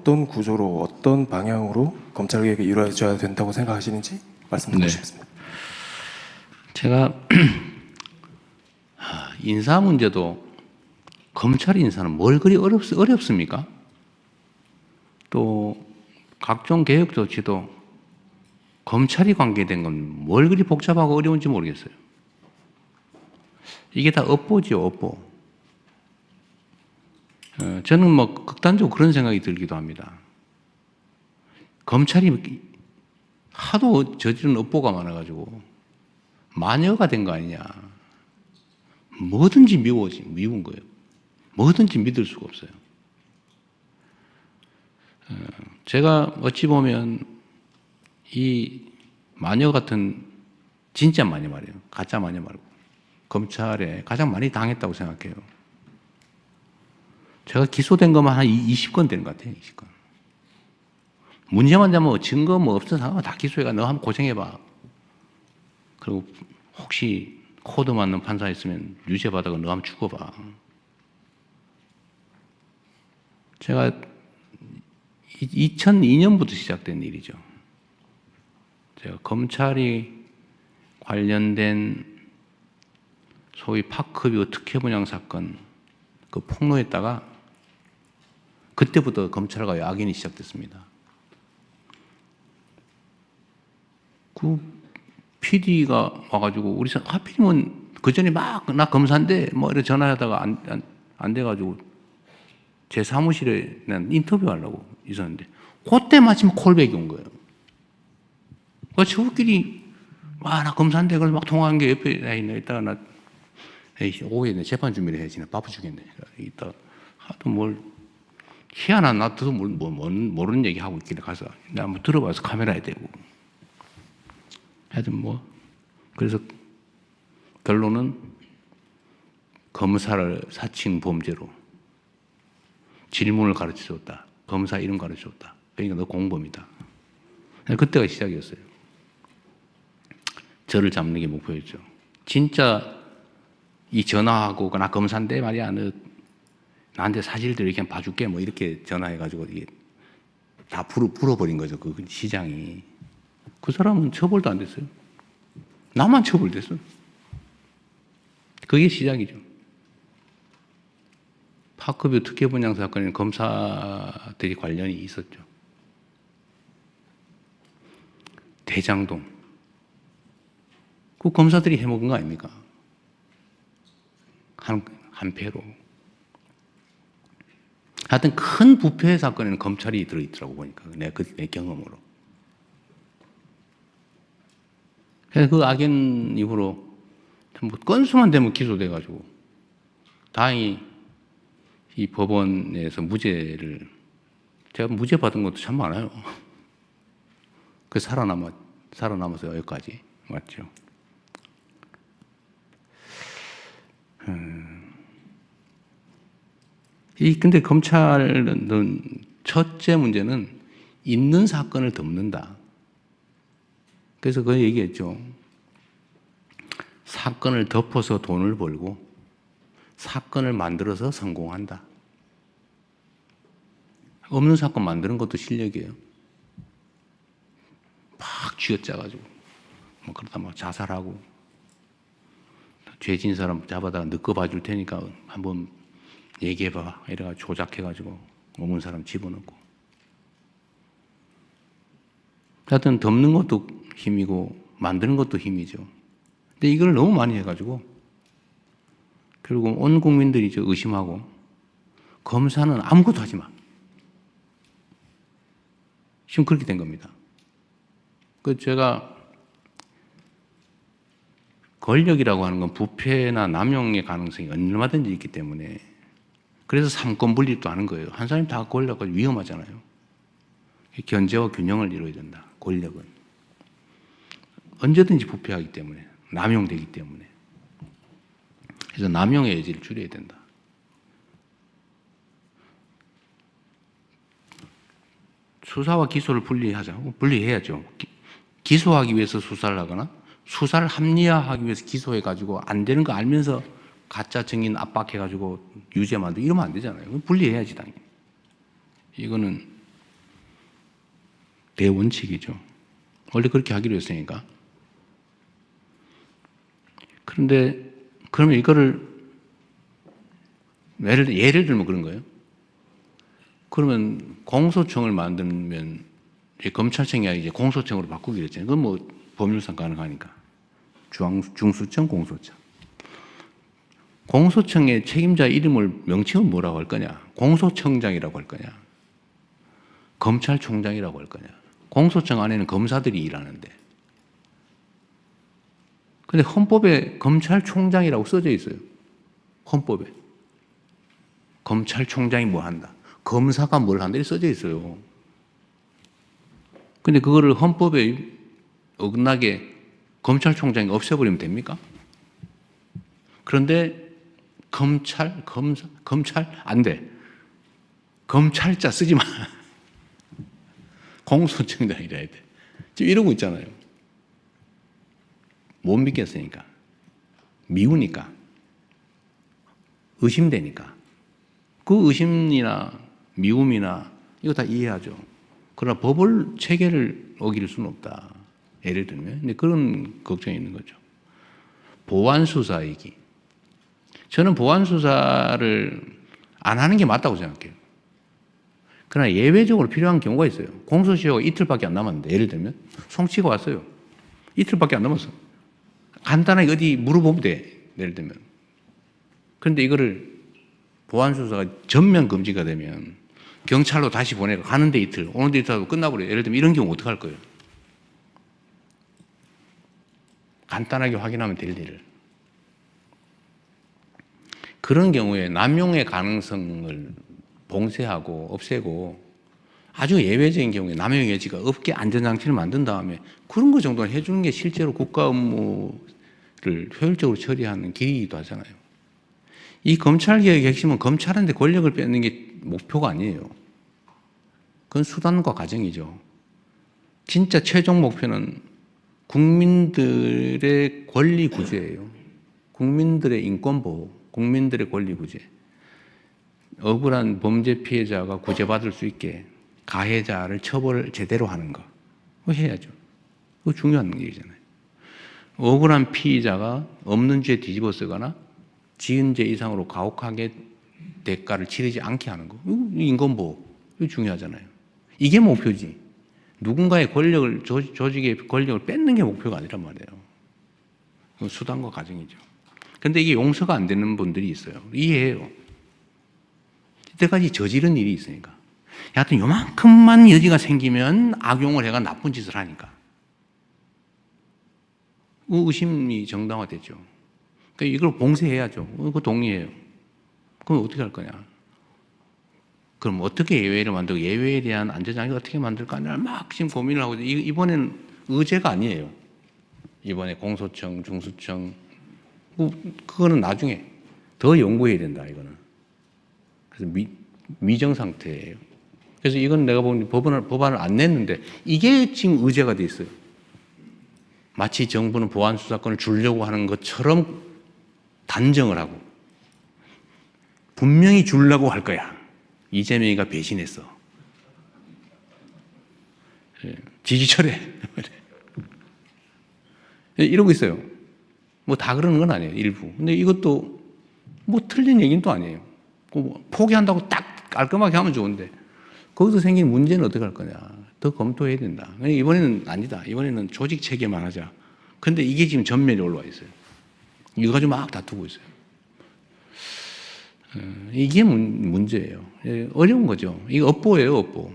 어떤 구조로 어떤 방향으로 검찰 개혁이 이루어져야 된다고 생각하시는지 말씀 듣고 싶습니다. 제가 인사 문제도 검찰 인사는 뭘 그리 어렵습니까? 또 각종 개혁 조치도 검찰이 관계된 건 뭘 그리 복잡하고 어려운지 모르겠어요. 이게 다 업보죠, 업보. 저는 뭐 극단적으로 그런 생각이 들기도 합니다. 검찰이 하도 저지른 업보가 많아가지고 마녀가 된 거 아니냐. 뭐든지 미운 거예요. 뭐든지 믿을 수가 없어요. 제가 어찌 보면 이 마녀 같은 진짜 마녀 말이에요. 가짜 마녀 말고 검찰에 가장 많이 당했다고 생각해요. 제가 기소된 것만 한 20건 되는 것 같아요. 20건. 문제만 되면 증거 뭐 없어서 다 기소해가 너 한번 고생해봐. 그리고 혹시 코드 맞는 판사 있으면 유죄 받아가 너 한번 죽어봐. 제가 2002년부터 시작된 일이죠. 제가 검찰이 관련된 소위 파크뷰 특혜 분양 사건 그 폭로했다가 그때부터 검찰과 야긴이 시작됐습니다. 그 PD가 와가지고 우리 하필이면 그 전에 막 나 검사인데 뭐 이렇게 전화하다가 안 돼가지고 제 사무실에 난 인터뷰하려고 있었는데 그때 마침 콜백이 온 거예요. 그 저끼리 나 검사인데 그걸 막 통화한 게 옆에 있네. 이따가 나 오후에 재판 준비를 해야지. 나 바빠 죽겠네. 이따 하도 뭘 희한한 나도 모르는 얘기 하고 있길래 가서 나 한번 들어봐서 카메라에 대고 하여튼 뭐 그래서 결론은 검사를 사칭 범죄로 질문을 가르쳐줬다. 검사 이름 가르쳐줬다. 그러니까 너 공범이다. 그때가 시작이었어요. 저를 잡는 게 목표였죠. 진짜 이 전화하고 나 검사인데 말이야 너 나한테 사실들 이렇게 봐줄게 뭐 이렇게 전화해가지고 이게 다 불어버린 거죠. 그 시장이. 그 사람은 처벌도 안 됐어요. 나만 처벌됐어. 그게 시작이죠. 파크뷰 특혜 분양 사건에는 검사들이 관련이 있었죠. 대장동. 그 검사들이 해먹은 거 아닙니까? 한 패로. 하여튼 큰 부패 사건에는 검찰이 들어있더라고 보니까. 내 경험으로. 그래서 그 악연 이후로 뭐 건수만 되면 기소돼가지고 다행히 이 법원에서 무죄를 제가 무죄 받은 것도 참 많아요. 그 살아남아서 여기까지 왔죠. 근데 검찰은 첫째 문제는 있는 사건을 덮는다. 그래서 그 얘기했죠. 사건을 덮어서 돈을 벌고 사건을 만들어서 성공한다. 없는 사건 만드는 것도 실력이에요. 막 쥐어짜가지고 뭐 그러다 막 자살하고 죄진 사람 잡아다가 느껴 봐줄 테니까 한번 얘기해봐 이래가지고 조작해가지고 없는 사람 집어넣고 하여튼 덮는 것도 힘이고 만드는 것도 힘이죠. 근데 이걸 너무 많이 해가지고 결국 온 국민들이 의심하고 검사는 아무것도 하지 마. 지금 그렇게 된 겁니다. 제가 권력이라고 하는 건 부패나 남용의 가능성이 얼마든지 있기 때문에 그래서 삼권 분립도 하는 거예요. 한 사람이 다 권력은 위험하잖아요. 견제와 균형을 이루어야 된다. 권력은. 언제든지 부패하기 때문에 남용되기 때문에 그래서 남용의 여지를 줄여야 된다. 수사와 기소를 분리해야죠. 기소하기 위해서 수사를 하거나 수사를 합리화하기 위해서 기소해가지고 안 되는 거 알면서 가짜 증인 압박해가지고 유죄 만들고 이러면 안 되잖아요. 분리해야지 당연히. 이거는 대원칙이죠. 원래 그렇게 하기로 했으니까. 그런데 그러면 이거를 예를 들면 그런 거예요. 그러면 공소청을 만들면 검찰청이 아니라 이제 공소청으로 바꾸기로 했잖아요. 그건 뭐 법률상 가능하니까. 중수청, 공소청. 공소청의 책임자 이름을 명칭은 뭐라고 할 거냐? 공소청장이라고 할 거냐? 검찰총장이라고 할 거냐? 공소청 안에는 검사들이 일하는데. 근데 헌법에 검찰총장이라고 써져 있어요. 헌법에. 검찰총장이 뭐 한다. 검사가 뭘 한다. 이렇게 써져 있어요. 근데 그거를 헌법에 어긋나게 검찰총장이 없애버리면 됩니까? 그런데 검찰 안 돼. 검찰자 쓰지 마. 공소청장이라 해야 돼. 지금 이러고 있잖아요. 못 믿겠으니까. 미우니까. 의심되니까. 그 의심이나 미움이나 이거 다 이해하죠. 그러나 법을 체계를 어길 수는 없다. 예를 들면. 근데 그런 걱정이 있는 거죠. 보완수사이기. 저는 보완수사를 안 하는 게 맞다고 생각해요. 그러나 예외적으로 필요한 경우가 있어요. 공소시효가 이틀밖에 안 남았는데, 예를 들면, 송치가 왔어요. 이틀밖에 안 남았어. 간단하게 어디 물어보면 돼. 예를 들면. 그런데 이거를 보완수사가 전면 금지가 되면 경찰로 다시 보내고 가는데 이틀, 오는데 이틀 하고 끝나버려요. 예를 들면 이런 경우 어떡할 거예요? 간단하게 확인하면 될 일을. 그런 경우에 남용의 가능성을 봉쇄하고 없애고 아주 예외적인 경우에 남용의 여지가 없게 안전장치를 만든 다음에 그런 거 정도는 해주는 게 실제로 국가 업무를 효율적으로 처리하는 길이기도 하잖아요. 이 검찰개혁의 핵심은 검찰한테 권력을 뺏는 게 목표가 아니에요. 그건 수단과 과정이죠. 진짜 최종 목표는 국민들의 권리 구제예요. 국민들의 인권 보호, 국민들의 권리 구제. 억울한 범죄 피해자가 구제받을 수 있게 가해자를 처벌을 제대로 하는 거. 그거 해야죠. 그거 중요한 얘기잖아요. 억울한 피의자가 없는 죄 뒤집어 쓰거나 지은 죄 이상으로 가혹하게 대가를 치르지 않게 하는 거. 이거 인권보호. 이거 중요하잖아요. 이게 목표지. 누군가의 권력을, 조직의 권력을 뺏는 게 목표가 아니란 말이에요. 그건 수단과 과정이죠. 근데 이게 용서가 안 되는 분들이 있어요. 이해해요. 이때까지 저지른 일이 있으니까. 여하튼 요만큼만 여지가 생기면 악용을 해가 나쁜 짓을 하니까. 의심이 정당화되죠. 그러니까 이걸 봉쇄해야죠. 그거 동의해요. 그럼 어떻게 할 거냐. 그럼 어떻게 예외를 만들고 예외에 대한 안전장치 어떻게 만들까를 막 지금 고민을 하고 이번에는 의제가 아니에요. 이번에 공소청, 중수청 그거는 나중에 더 연구해야 된다 이거는. 그래서 미정 상태예요. 그래서 이건 내가 보니 법안을 안 냈는데 이게 지금 의제가 돼 있어요. 마치 정부는 보안 수사권을 주려고 하는 것처럼 단정을 하고 분명히 주려고 할 거야. 이재명이가 배신했어. 지지철회. 이러고 있어요. 뭐 다 그러는 건 아니에요. 일부. 근데 이것도 뭐 틀린 얘기는 또 아니에요. 포기한다고 딱 깔끔하게 하면 좋은데 거기서 생긴 문제는 어떻게 할 거냐. 더 검토해야 된다. 이번에는 아니다. 이번에는 조직 체계만 하자. 근데 이게 지금 전면에 올라와 있어요. 이거 가지고 막 다투고 있어요. 이게 문제예요. 어려운 거죠. 이거 업보예요, 업보.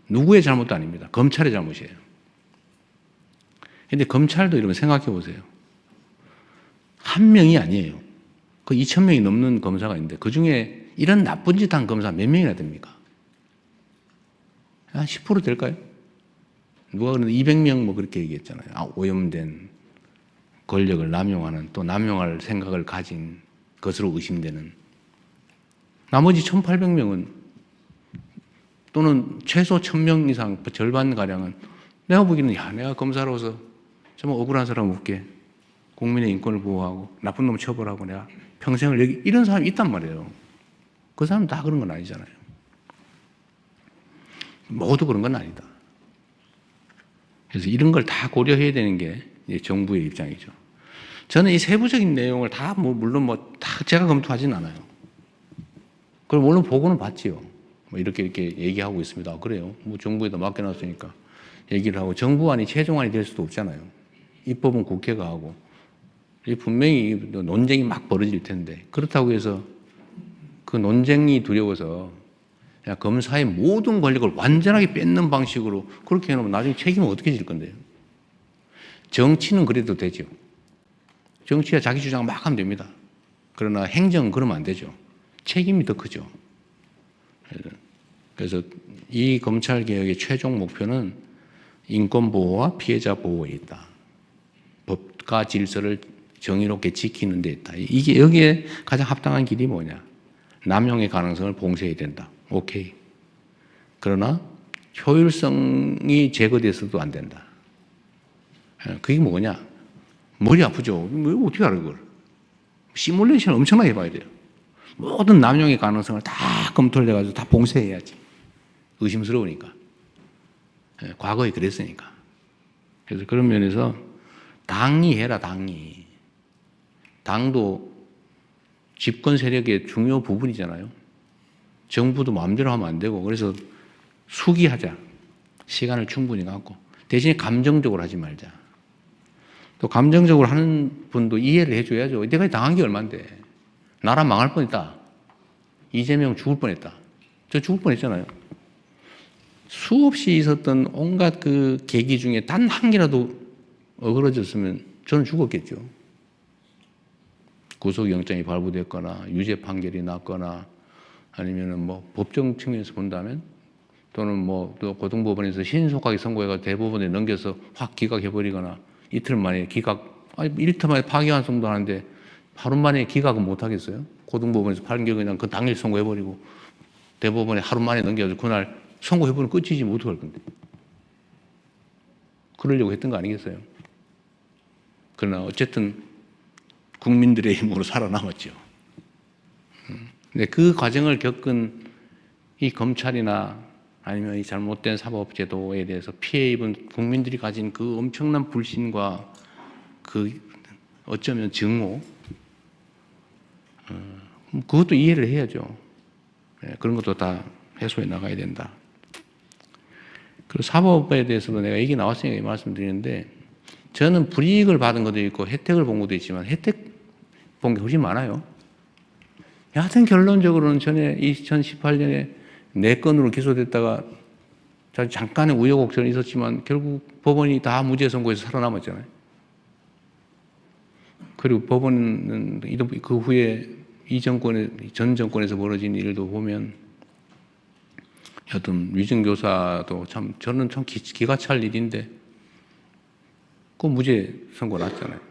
누구의 잘못도 아닙니다. 검찰의 잘못이에요. 근데 검찰도 이러면 생각해 보세요. 한 명이 아니에요. 그 2,000명이 넘는 검사가 있는데 그 중에 이런 나쁜 짓 한 검사 몇 명이나 됩니까? 한 10% 될까요? 누가 그러는데 200명 뭐 그렇게 얘기했잖아요. 오염된 권력을 남용하는 또 남용할 생각을 가진 것으로 의심되는 나머지 1,800명은 또는 최소 1,000명 이상 절반가량은 내가 보기에는 내가 검사로서 정말 억울한 사람 없게 국민의 인권을 보호하고 나쁜 놈 처벌하고 내가 평생을 여기 이런 사람이 있단 말이에요. 그 사람 다 그런 건 아니잖아요. 모두 그런 건 아니다. 그래서 이런 걸 다 고려해야 되는 게 이제 정부의 입장이죠. 저는 이 세부적인 내용을 다 물론 다 제가 검토하지는 않아요. 그럼 물론 보고는 봤지요. 이렇게 얘기하고 있습니다. 그래요. 정부에다 맡겨놨으니까 얘기를 하고 정부안이 최종안이 될 수도 없잖아요. 입법은 국회가 하고 분명히 논쟁이 막 벌어질 텐데 그렇다고 해서 그 논쟁이 두려워서 그냥 검사의 모든 권력을 완전하게 뺏는 방식으로 그렇게 해놓으면 나중에 책임은 어떻게 질 건데요? 정치는 그래도 되죠. 정치가 자기 주장을 막 하면 됩니다. 그러나 행정은 그러면 안 되죠. 책임이 더 크죠. 그래서 이 검찰개혁의 최종 목표는 인권보호와 피해자 보호에 있다. 법과 질서를 정의롭게 지키는 데 있다. 이게 여기에 가장 합당한 길이 뭐냐. 남용의 가능성을 봉쇄해야 된다. 오케이. 그러나 효율성이 제거돼서도 안 된다. 그게 뭐냐. 머리 아프죠. 어떻게 알아 그걸. 시뮬레이션 엄청나게 해봐야 돼요. 모든 남용의 가능성을 다 검토를 해가지고 다 봉쇄해야지. 의심스러우니까. 과거에 그랬으니까. 그래서 그런 면에서 당이 해라, 당이. 당도 집권 세력의 중요 부분이잖아요. 정부도 마음대로 하면 안 되고, 그래서 수기하자. 시간을 충분히 갖고. 대신에 감정적으로 하지 말자. 또 감정적으로 하는 분도 이해를 해줘야죠. 내가 당한 게 얼만데. 나라 망할 뻔했다. 이재명 죽을 뻔했다. 저 죽을 뻔했잖아요. 수없이 있었던 온갖 그 계기 중에 단 한 개라도 어그러졌으면 저는 죽었겠죠. 구속영장이 발부됐거나 유죄 판결이 났거나 아니면은 법정 측면에서 본다면 또는 또 고등법원에서 신속하게 선고해가 대법원에 넘겨서 확 기각해버리거나 이틀 만에 이틀 만에 파기환송도 하는데 하루 만에 기각은 못 하겠어요? 고등법원에서 판결 그냥 그 당일 선고해버리고 대법원에 하루 만에 넘겨서 그날 선고해버리면 끝이지 뭐 어떡할 건데. 그러려고 했던 거 아니겠어요? 그러나 어쨌든 국민들의 힘으로 살아남았죠. 근데 그 과정을 겪은 이 검찰이나 아니면 이 잘못된 사법제도에 대해서 피해 입은 국민들이 가진 그 엄청난 불신과 그 어쩌면 증오, 그것도 이해를 해야죠. 그런 것도 다 해소해 나가야 된다. 그리고 사법에 대해서도 내가 얘기 나왔으니까 말씀드리는데 저는 불이익을 받은 것도 있고 혜택을 본 것도 있지만 혜택 본 게 훨씬 많아요. 여하튼 결론적으로는 전에 2018년에 4건으로 기소됐다가 잠깐의 우여곡절이 있었지만 결국 법원이 다 무죄 선고해서 살아남았잖아요. 그리고 법원은 그 후에 전 정권에서 벌어진 일도 보면 여튼 위증교사도 저는 참 기가 찰 일인데 그 무죄 선고 났잖아요.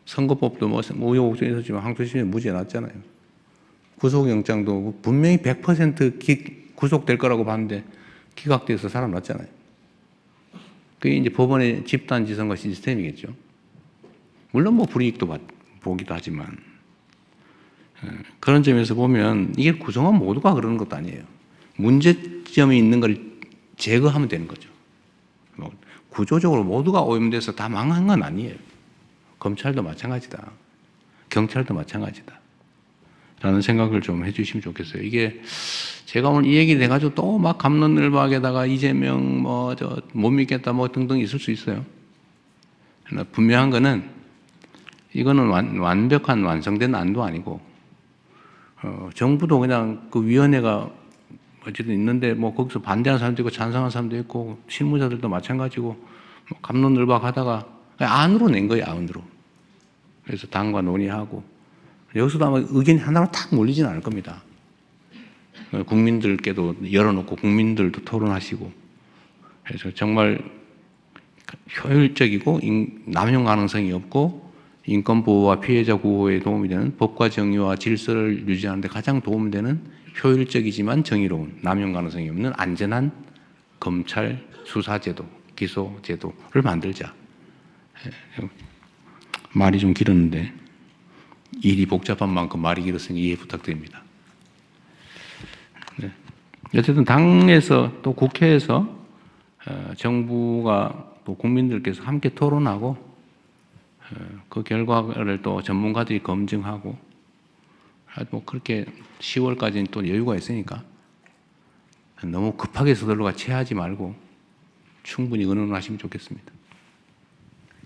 선거법도 우여곡절이 있었지만 항소심에 무죄 났잖아요. 구속영장도 분명히 100% 구속될 거라고 봤는데 기각돼서 살아났잖아요. 그게 이제 법원의 집단지성과 시스템이겠죠. 물론 불이익도 보기도 하지만 그런 점에서 보면 이게 구성원 모두가 그러는 것도 아니에요. 문제점이 있는 걸 제거하면 되는 거죠. 구조적으로 모두가 오염돼서 다 망한 건 아니에요. 검찰도 마찬가지다. 경찰도 마찬가지다. 라는 생각을 좀 해주시면 좋겠어요. 이게 제가 오늘 이 얘기 해가지고 또 막 갑론을박에다가 이재명 못 믿겠다 등등 있을 수 있어요. 그러나 분명한 거는 이거는 완벽한 완성된 안도 아니고 정부도 그냥 그 위원회가 어쨌든 있는데 거기서 반대하는 사람도 있고 찬성하는 사람도 있고 실무자들도 마찬가지고 갑론을박하다가 안으로 낸 거예요. 안으로. 그래서 당과 논의하고 여기서도 아마 의견이 하나로 탁 몰리지는 않을 겁니다. 국민들께도 열어놓고 국민들도 토론하시고 그래서 정말 효율적이고 남용 가능성이 없고 인권보호와 피해자 보호에 도움이 되는 법과 정의와 질서를 유지하는 데 가장 도움되는 효율적이지만 정의로운 남용 가능성이 없는 안전한 검찰 수사제도, 기소제도를 만들자. 말이 좀 길었는데 일이 복잡한 만큼 말이 길었으니 이해 부탁드립니다. 네. 어쨌든 당에서 또 국회에서 정부가 또 국민들께서 함께 토론하고 그 결과를 또 전문가들이 검증하고 뭐 그렇게 10월까지는 또 여유가 있으니까 너무 급하게 서둘러가 체하지 말고 충분히 의논하시면 좋겠습니다.